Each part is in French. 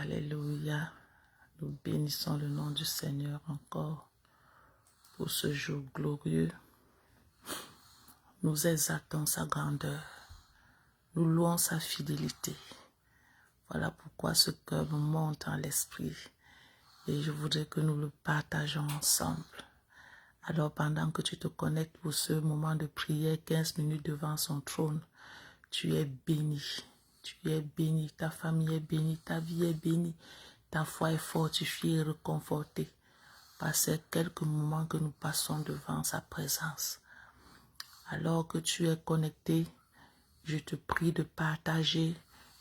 Alléluia. Nous bénissons le nom du Seigneur encore pour ce jour glorieux. Nous exaltons sa grandeur. Nous louons sa fidélité. Voilà pourquoi ce cœur me monte en l'esprit. Et je voudrais que nous le partageons ensemble. Alors pendant que tu te connectes pour ce moment de prière, 15 minutes devant son trône, tu es béni. Tu es béni, ta famille est bénie, ta vie est bénie, ta foi est fortifiée et réconfortée par ces quelques moments que nous passons devant sa présence. Alors que tu es connecté, je te prie de partager,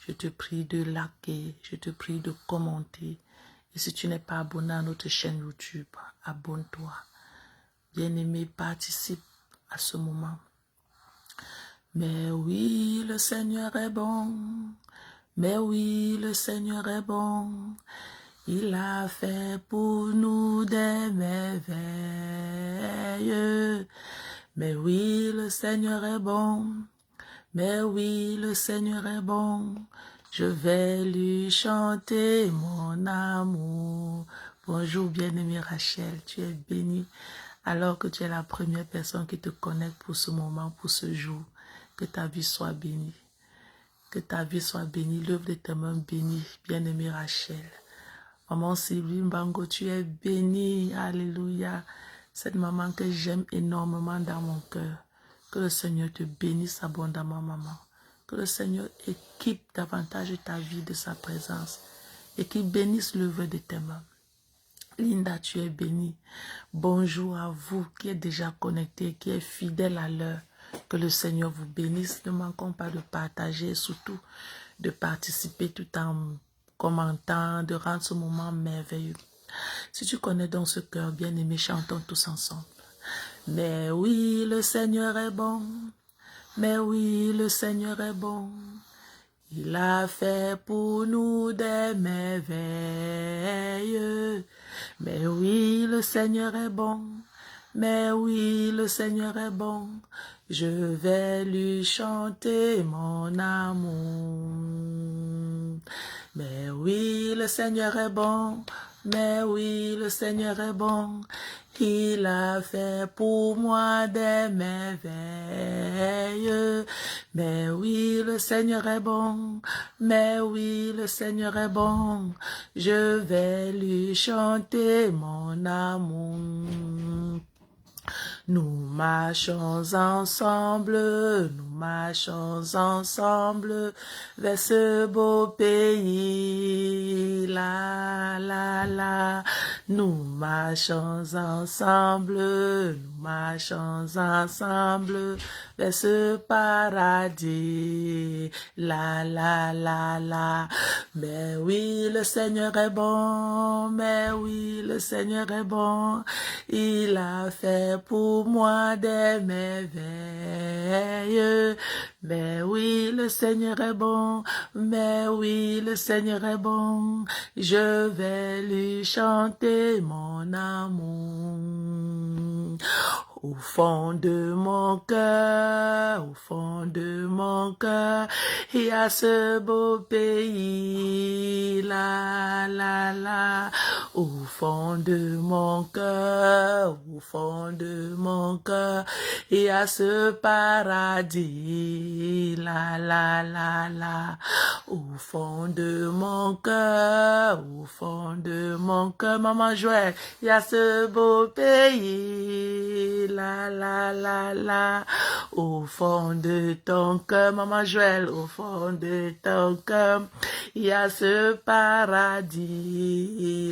je te prie de liker, je te prie de commenter. Et si tu n'es pas abonné à notre chaîne YouTube, abonne-toi. Bien-aimé, participe à ce moment. Mais oui, le Seigneur est bon. Mais oui, le Seigneur est bon. Il a fait pour nous des merveilles. Mais oui, le Seigneur est bon. Mais oui, le Seigneur est bon. Je vais lui chanter mon amour. Bonjour bien-aimée Rachel, tu es bénie. Alors que tu es la première personne qui te connecte pour ce moment, pour ce jour. Que ta vie soit bénie. Que ta vie soit bénie. L'œuvre de tes mains bénie, bien-aimée Rachel. Maman Sylvie Mbango, tu es bénie. Alléluia. Cette maman que j'aime énormément dans mon cœur. Que le Seigneur te bénisse abondamment, maman. Que le Seigneur équipe davantage ta vie de sa présence. Et qu'il bénisse l'œuvre de tes mains. Linda, tu es bénie. Bonjour à vous qui êtes déjà connectés, qui êtes fidèles à l'heure. Que le Seigneur vous bénisse. Ne manquons pas de partager et surtout de participer tout en commentant, de rendre ce moment merveilleux. Si tu connais donc ce cœur bien-aimé, chantons tous ensemble. Mais oui, le Seigneur est bon. Mais oui, le Seigneur est bon. Il a fait pour nous des merveilles. Mais oui, le Seigneur est bon. Mais oui, le Seigneur est bon. Je vais lui chanter mon amour. Mais oui, le Seigneur est bon. Mais oui, le Seigneur est bon. Il a fait pour moi des merveilles. Mais oui, le Seigneur est bon. Mais oui, le Seigneur est bon. Je vais lui chanter mon amour. Nous marchons ensemble vers ce beau pays, la la la. Nous marchons ensemble vers ce paradis, la la la la. Mais oui, le Seigneur est bon, mais oui, le Seigneur est bon. Il a fait pour moi des merveilles. Mais oui, le Seigneur est bon. Mais oui, le Seigneur est bon. Je vais lui chanter mon amour. Au fond de mon cœur, il y a ce beau pays, la la la. Au fond de mon cœur, il y a ce paradis, la la la la. Au fond de mon cœur, maman Joël, il y a ce beau pays, la la la la. Au fond de ton cœur, maman Joël, au fond de ton cœur, il y a ce paradis,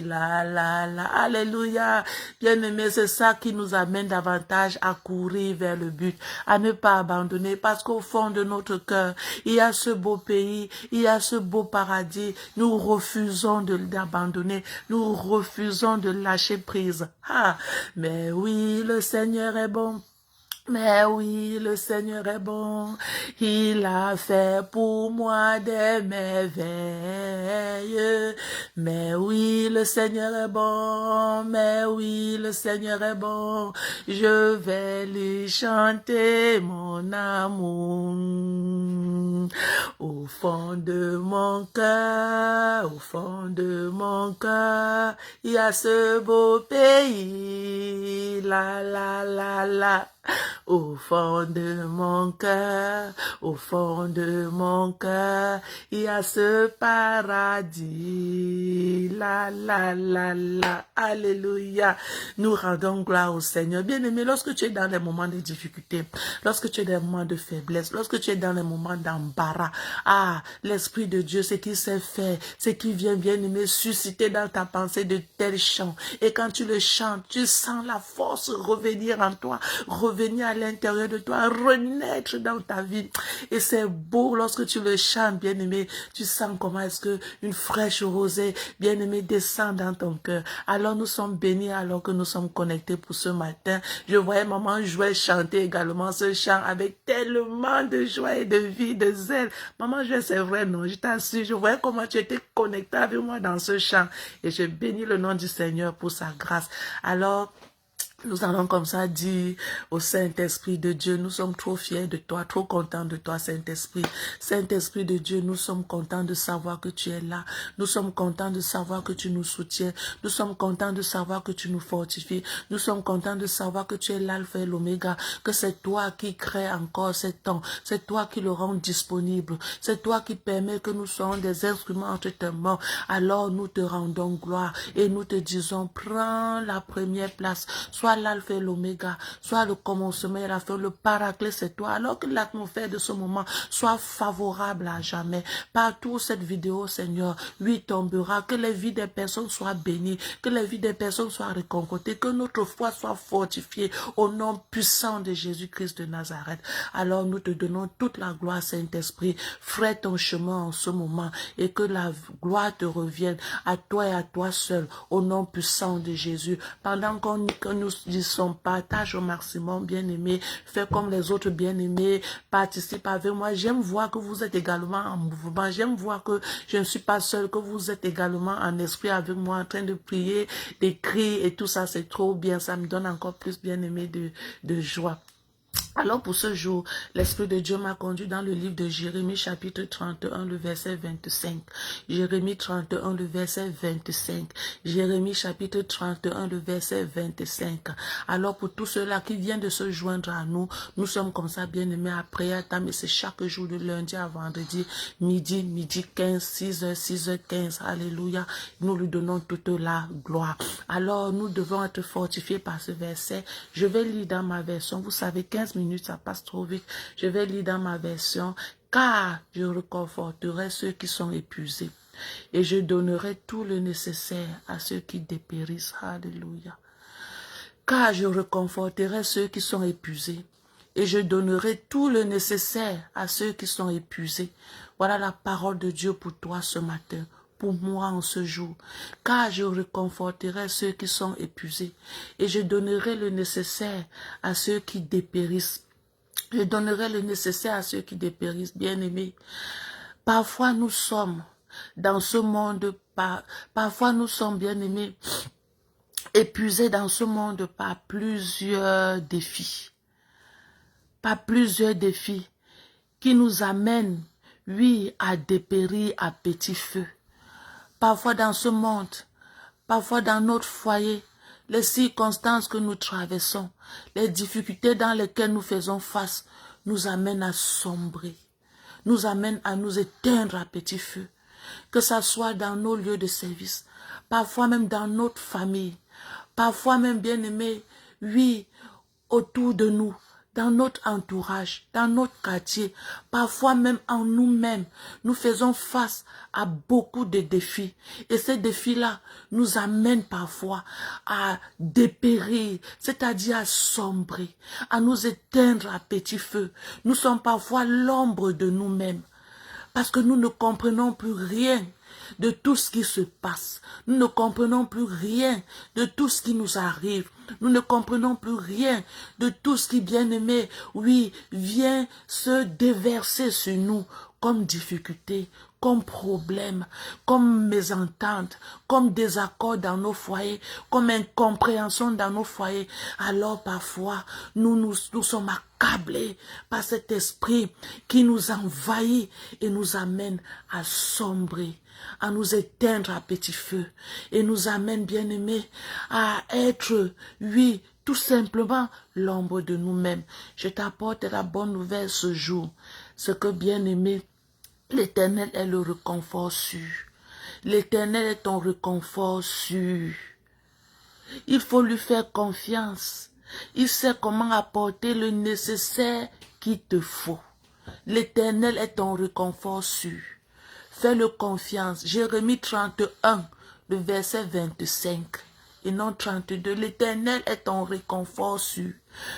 la la la. Alléluia. Bien-aimé, c'est ça qui nous amène davantage à courir vers le but, à ne pas abandonner, parce qu'au fond de notre cœur, il y a ce beau pays, il y a ce beau paradis. Nous refusons d'abandonner, nous refusons de lâcher prise. Ah, mais oui, le Seigneur est bon. Mais oui, le Seigneur est bon, il a fait pour moi des merveilles. Mais oui, le Seigneur est bon, mais oui, le Seigneur est bon, je vais lui chanter mon amour. Au fond de mon cœur, au fond de mon cœur, il y a ce beau pays, la la la la. Au fond de mon cœur, au fond de mon cœur, il y a ce paradis. La, la, la, la. Alléluia. Nous rendons gloire au Seigneur. Bien-aimé, lorsque tu es dans les moments de difficulté, lorsque tu es dans les moments de faiblesse, lorsque tu es dans les moments d'embarras, l'Esprit de Dieu, c'est qu'il sait faire, c'est qu'il vient, bien-aimé, susciter dans ta pensée de tels chants. Et quand tu le chantes, tu sens la force revenir en toi, revenir à l'intérieur de toi, renaître dans ta vie. Et c'est beau lorsque tu le chantes, bien-aimé. Tu sens comment est-ce que une fraîche rosée, bien-aimé, descend dans ton cœur. Alors nous sommes bénis alors que nous sommes connectés pour ce matin. Je voyais maman Joël chanter également ce chant avec tellement de joie et de vie, de zèle. Maman Joël, c'est vrai, non? Je t'assure, je voyais comment tu étais connecté avec moi dans ce chant. Et je bénis le nom du Seigneur pour sa grâce. Alors, nous allons comme ça dire au Saint-Esprit de Dieu, nous sommes trop fiers de toi, trop contents de toi, Saint-Esprit. Saint-Esprit de Dieu, nous sommes contents de savoir que tu es là. Nous sommes contents de savoir que tu nous soutiens. Nous sommes contents de savoir que tu nous fortifies. Nous sommes contents de savoir que tu es l'alpha et l'oméga, que c'est toi qui crée encore ce temps. C'est toi qui le rend disponible. C'est toi qui permet que nous soyons des instruments entre tes mains. Alors nous te rendons gloire et nous te disons, prends la première place. Soit l'alpha et l'oméga, soit le commencement et la fin, le paraclet, c'est toi. Alors que l'atmosphère de ce moment soit favorable à jamais. Partout cette vidéo, Seigneur, lui tombera, que les vies des personnes soient bénies, que les vies des personnes soient réconcotées, que notre foi soit fortifiée au nom puissant de Jésus-Christ de Nazareth. Alors nous te donnons toute la gloire, Saint-Esprit. Ferai ton chemin en ce moment et que la gloire te revienne à toi et à toi seul, au nom puissant de Jésus. Pendant que nous disons partage au maximum, bien-aimé, fais comme les autres bien-aimés, participe avec moi. J'aime voir que vous êtes également en mouvement, j'aime voir que je ne suis pas seul, que vous êtes également en esprit avec moi, en train de prier, d'écrire et tout ça, c'est trop bien, ça me donne encore plus, bien-aimé, de joie. Alors pour ce jour, l'Esprit de Dieu m'a conduit dans le livre de Jérémie chapitre 31, le verset 25. Jérémie 31, le verset 25. Jérémie chapitre 31, le verset 25. Alors pour tous ceux-là qui viennent de se joindre à nous, nous sommes comme ça bien-aimés à prière, mais c'est chaque jour de lundi à vendredi, midi 15, 6h, 6h15. Alléluia. Nous lui donnons toute la gloire. Alors nous devons être fortifiés par ce verset. Je vais lire dans ma version. Vous savez, 15 minutes, ça passe trop vite. Je vais lire dans ma version. Car je réconforterai ceux qui sont épuisés et je donnerai tout le nécessaire à ceux qui dépérissent. Alléluia. Car je réconforterai ceux qui sont épuisés et je donnerai tout le nécessaire à ceux qui sont épuisés. Voilà la parole de Dieu pour toi ce matin, pour moi en ce jour. Car je réconforterai ceux qui sont épuisés et je donnerai le nécessaire à ceux qui dépérissent. Je donnerai le nécessaire à ceux qui dépérissent, bien-aimés. Parfois nous sommes dans ce monde, parfois nous sommes, bien-aimés, épuisés dans ce monde par plusieurs défis. Par plusieurs défis qui nous amènent, oui, à dépérir à petit feu. Parfois dans ce monde, parfois dans notre foyer, les circonstances que nous traversons, les difficultés dans lesquelles nous faisons face, nous amènent à sombrer, nous amènent à nous éteindre à petit feu. Que ce soit dans nos lieux de service, parfois même dans notre famille, parfois même, bien-aimés, oui, autour de nous, dans notre entourage, dans notre quartier, parfois même en nous-mêmes, nous faisons face à beaucoup de défis. Et ces défis-là nous amènent parfois à dépérir, c'est-à-dire à sombrer, à nous éteindre à petit feu. Nous sommes parfois l'ombre de nous-mêmes, parce que nous ne comprenons plus rien. de tout ce qui se passe. Nous ne comprenons plus rien de tout ce qui nous arrive. Nous ne comprenons plus rien de tout ce qui, bien-aimé, oui, vient se déverser sur nous comme difficulté, comme problème, comme mésentente, comme désaccord dans nos foyers, comme incompréhension dans nos foyers. Alors parfois, nous sommes accablés par cet esprit qui nous envahit et nous amène à sombrer, à nous éteindre à petit feu et nous amène, bien-aimés, à être, oui, tout simplement l'ombre de nous-mêmes. Je t'apporte la bonne nouvelle ce jour, ce que, bien-aimé, l'Éternel est le réconfort sûr. L'Éternel est ton réconfort sûr. Il faut lui faire confiance. Il sait comment apporter le nécessaire qu'il te faut. L'Éternel est ton réconfort sûr. Fais-le confiance. Jérémie 31, le verset 25. Et non 32. L'Éternel est ton réconfort sûr.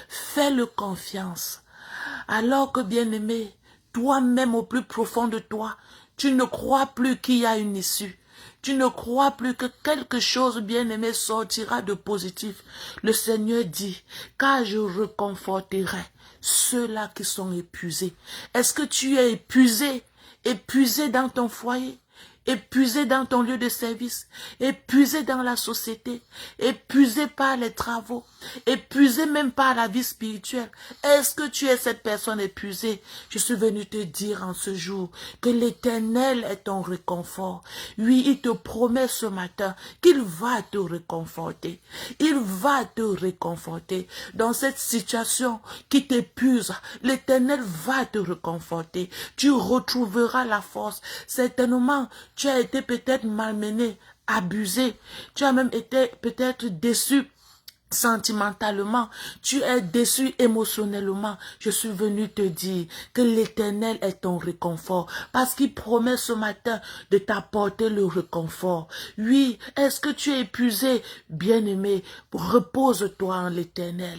Fais-le confiance. Alors que, bien-aimé, toi-même au plus profond de toi, tu ne crois plus qu'il y a une issue. Tu ne crois plus que quelque chose, bien-aimé, sortira de positif. Le Seigneur dit, car je réconforterai ceux-là qui sont épuisés. Est-ce que tu es épuisé? Épuisé dans ton foyer? Épuisé dans ton lieu de service, épuisé dans la société, épuisé par les travaux, épuisé même par la vie spirituelle. Est-ce que tu es cette personne épuisée? Je suis venu te dire en ce jour que l'Éternel est ton réconfort. Oui, il te promet ce matin qu'il va te réconforter. Il va te réconforter. Dans cette situation qui t'épuise, l'Éternel va te réconforter. Tu retrouveras la force. Certainement, tu as été peut-être malmené, abusé. Tu as même été peut-être déçu sentimentalement. Tu es déçu émotionnellement. Je suis venu te dire que l'Éternel est ton réconfort. Parce qu'il promet ce matin de t'apporter le réconfort. Oui, est-ce que tu es épuisé? Bien-aimé, repose-toi en l'Éternel.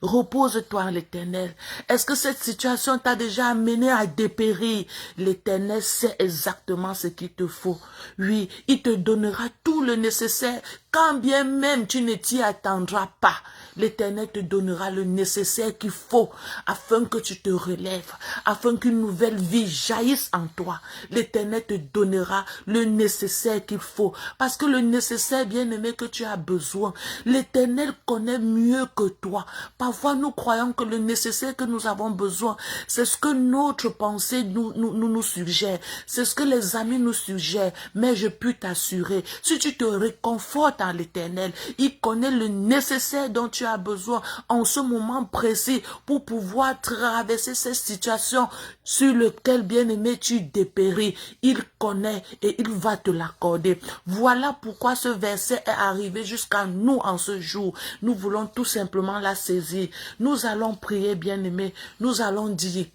Repose-toi en l'Éternel. Est-ce que cette situation t'a déjà amené à dépérir? L'Éternel sait exactement ce qu'il te faut. Oui, il te donnera tout le nécessaire, quand bien même tu ne t'y attendras pas. L'Éternel te donnera le nécessaire qu'il faut afin que tu te relèves, afin qu'une nouvelle vie jaillisse en toi. L'Éternel te donnera le nécessaire qu'il faut. Parce que le nécessaire, bien-aimé, que tu as besoin, l'Éternel connaît mieux que toi. Parfois, nous croyons que le nécessaire que nous avons besoin, c'est ce que notre pensée nous suggère. C'est ce que les amis nous suggèrent. Mais je peux t'assurer, si tu te réconfortes en l'Éternel, il connaît le nécessaire dont tu as besoin en ce moment précis pour pouvoir traverser cette situation sur laquelle, bien-aimé, tu dépéris. Il connaît et il va te l'accorder. Voilà pourquoi ce verset est arrivé jusqu'à nous en ce jour. Nous voulons tout simplement la saisir. Nous allons prier, bien-aimé. Nous allons dire,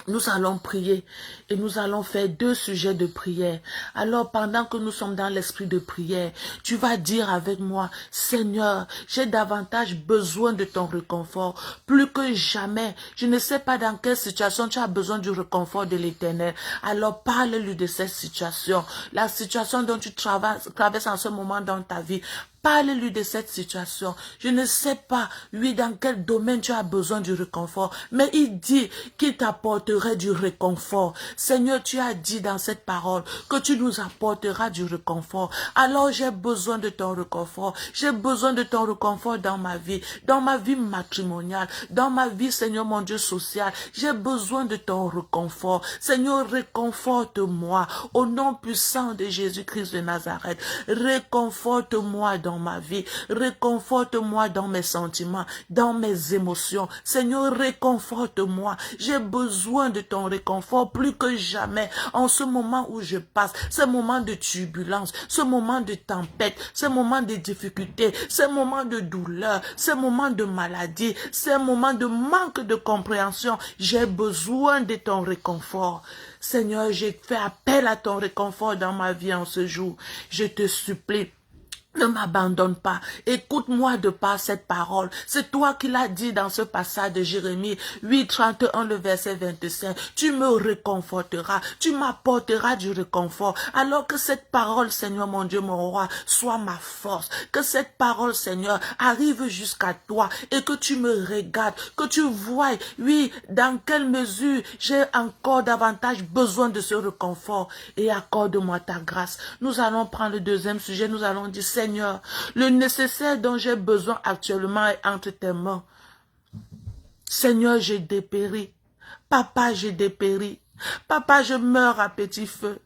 nous allons prier et nous allons faire 2 sujets de prière. Alors, pendant que nous sommes dans l'esprit de prière, tu vas dire avec moi, Seigneur, j'ai davantage besoin de ton réconfort, plus que jamais. Je ne sais pas dans quelle situation tu as besoin du réconfort de l'Éternel. Alors, parle-lui de cette situation, la situation dont tu traverses en ce moment dans ta vie. Parle-lui de cette situation. Je ne sais pas, oui, dans quel domaine tu as besoin du réconfort, mais il dit qu'il t'apporterait du réconfort. Seigneur, tu as dit dans cette parole que tu nous apporteras du réconfort. Alors j'ai besoin de ton réconfort. J'ai besoin de ton réconfort dans ma vie matrimoniale, dans ma vie, Seigneur mon Dieu, sociale. J'ai besoin de ton réconfort. Seigneur, réconforte-moi au nom puissant de Jésus-Christ de Nazareth. Réconforte-moi dans ma vie, réconforte-moi dans mes sentiments, dans mes émotions. Seigneur, réconforte-moi. J'ai besoin de ton réconfort plus que jamais en ce moment où je passe, ce moment de turbulence, ce moment de tempête, ce moment de difficulté, ce moment de douleur, ce moment de maladie, ce moment de manque de compréhension. J'ai besoin de ton réconfort. Seigneur, j'ai fait appel à ton réconfort dans ma vie en ce jour. Je te supplie. Ne m'abandonne pas. Écoute-moi de par cette parole. C'est toi qui l'as dit dans ce passage de Jérémie 8, 31, le verset 25. Tu me réconforteras. Tu m'apporteras du réconfort. Alors que cette parole, Seigneur mon Dieu, mon roi, soit ma force. Que cette parole, Seigneur, arrive jusqu'à toi et que tu me regardes. Que tu vois, oui, dans quelle mesure j'ai encore davantage besoin de ce réconfort. Et accorde-moi ta grâce. Nous allons prendre le deuxième sujet. Nous allons dire, Seigneur, le nécessaire dont j'ai besoin actuellement est entre tes mains. Seigneur, j'ai dépéri. Papa, j'ai dépéri. Papa, je meurs à petit feu.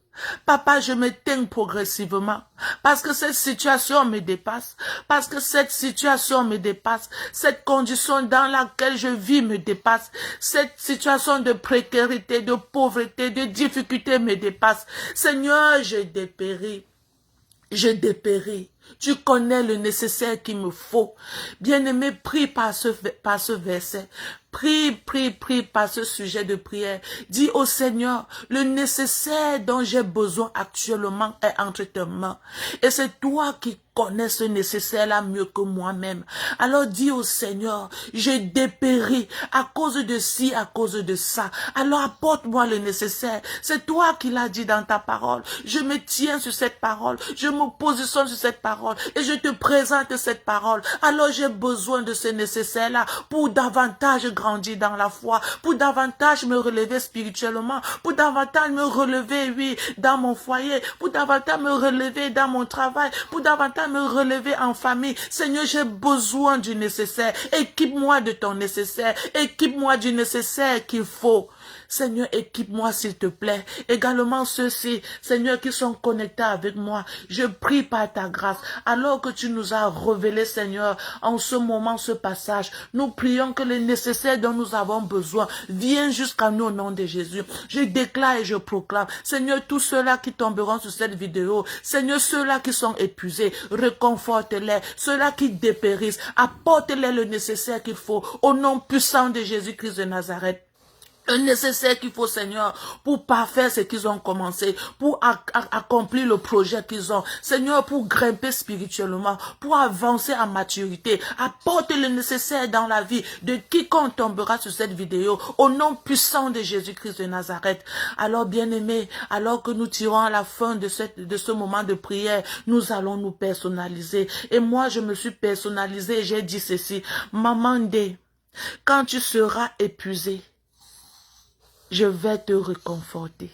Papa, je m'éteins progressivement parce que cette situation me dépasse, parce que cette situation me dépasse, cette condition dans laquelle je vis me dépasse, cette situation de précarité, de pauvreté, de difficulté me dépasse. Seigneur, j'ai dépéri. Je dépéris. Tu connais le nécessaire qu'il me faut. Bien-aimé, prie par ce verset. Prie par ce sujet de prière. Dis au Seigneur, le nécessaire dont j'ai besoin actuellement est entre tes mains. Et c'est toi qui connais ce nécessaire-là mieux que moi-même. Alors dis au Seigneur, je dépéris à cause de ci, à cause de ça. Alors apporte-moi le nécessaire. C'est toi qui l'as dit dans ta parole. Je me tiens sur cette parole. Je me positionne sur cette parole. Et je te présente cette parole. Alors j'ai besoin de ce nécessaire-là pour davantage grandir dans la foi, pour davantage me relever spirituellement, pour davantage me relever, oui, dans mon foyer, pour davantage me relever dans mon travail, pour davantage me relever en famille. Seigneur, j'ai besoin du nécessaire. Équipe-moi de ton nécessaire. Équipe-moi du nécessaire qu'il faut. Seigneur, équipe-moi s'il te plaît. Également ceux-ci, Seigneur, qui sont connectés avec moi. Je prie par ta grâce. Alors que tu nous as révélé, Seigneur, en ce moment, ce passage, nous prions que le nécessaire dont nous avons besoin vienne jusqu'à nous au nom de Jésus. Je déclare et je proclame, Seigneur, tous ceux-là qui tomberont sur cette vidéo, Seigneur, ceux-là qui sont épuisés, réconforte-les. Ceux-là qui dépérissent, apporte-les le nécessaire qu'il faut au nom puissant de Jésus-Christ de Nazareth. Le nécessaire qu'il faut, Seigneur, pour parfaire ce qu'ils ont commencé, pour accomplir le projet qu'ils ont. Seigneur, pour grimper spirituellement, pour avancer en maturité. Apporte le nécessaire dans la vie de quiconque tombera sur cette vidéo, au nom puissant de Jésus-Christ de Nazareth. Alors, bien-aimés, alors que nous tirons à la fin de ce moment de prière, nous allons nous personnaliser. Et moi, je me suis personnalisée et j'ai dit ceci. Maman D, quand tu seras épuisé, je vais te réconforter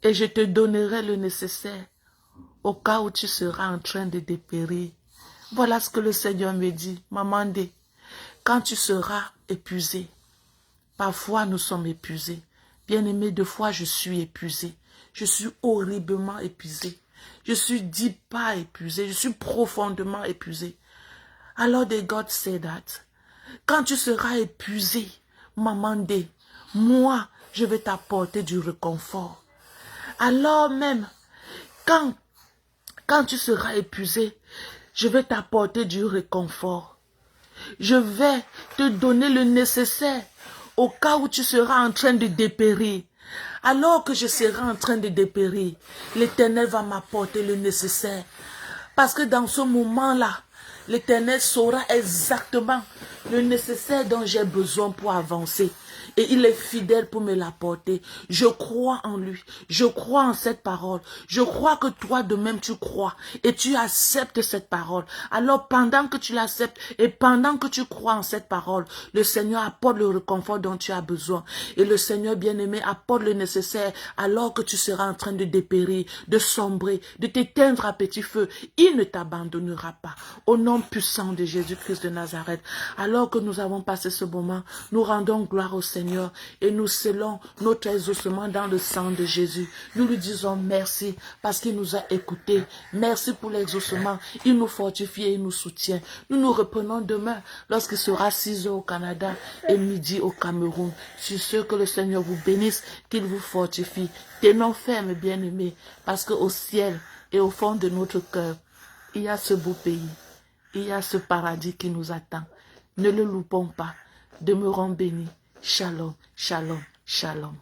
et je te donnerai le nécessaire au cas où tu seras en train de dépérir. Voilà ce que le Seigneur me dit. Maman D, quand tu seras épuisé, parfois nous sommes épuisés. Bien-aimé, deux fois je suis épuisé. Je suis horriblement épuisé. Je suis dit pas épuisé. Je suis profondément épuisé. Alors the God said that. Quand tu seras épuisé, maman D, moi, je vais t'apporter du réconfort. Alors même, quand tu seras épuisé, je vais t'apporter du réconfort. Je vais te donner le nécessaire au cas où tu seras en train de dépérir. Alors que je serai en train de dépérir, l'Éternel va m'apporter le nécessaire. Parce que dans ce moment-là, l'Éternel saura exactement le nécessaire dont j'ai besoin pour avancer. Et il est fidèle pour me l'apporter. Je crois en lui. Je crois en cette parole. Je crois que toi de même tu crois. Et tu acceptes cette parole. Alors pendant que tu l'acceptes et pendant que tu crois en cette parole, le Seigneur apporte le réconfort dont tu as besoin. Et le Seigneur bien-aimé apporte le nécessaire alors que tu seras en train de dépérir, de sombrer, de t'éteindre à petit feu. Il ne t'abandonnera pas. Au nom puissant de Jésus-Christ de Nazareth. Alors que nous avons passé ce moment, nous rendons gloire au Seigneur et nous scellons notre exaucement dans le sang de Jésus. Nous lui disons merci parce qu'il nous a écoutés. Merci pour l'exaucement. Il nous fortifie et il nous soutient. Nous nous reprenons demain lorsqu'il sera 6 heures au Canada et midi au Cameroun. Je suis sûr que le Seigneur vous bénisse, qu'il vous fortifie. Tenons ferme, bien-aimés, parce qu'au ciel et au fond de notre cœur, il y a ce beau pays. Il y a ce paradis qui nous attend. Ne le loupons pas. Demeurons bénis. Shalom, shalom, shalom.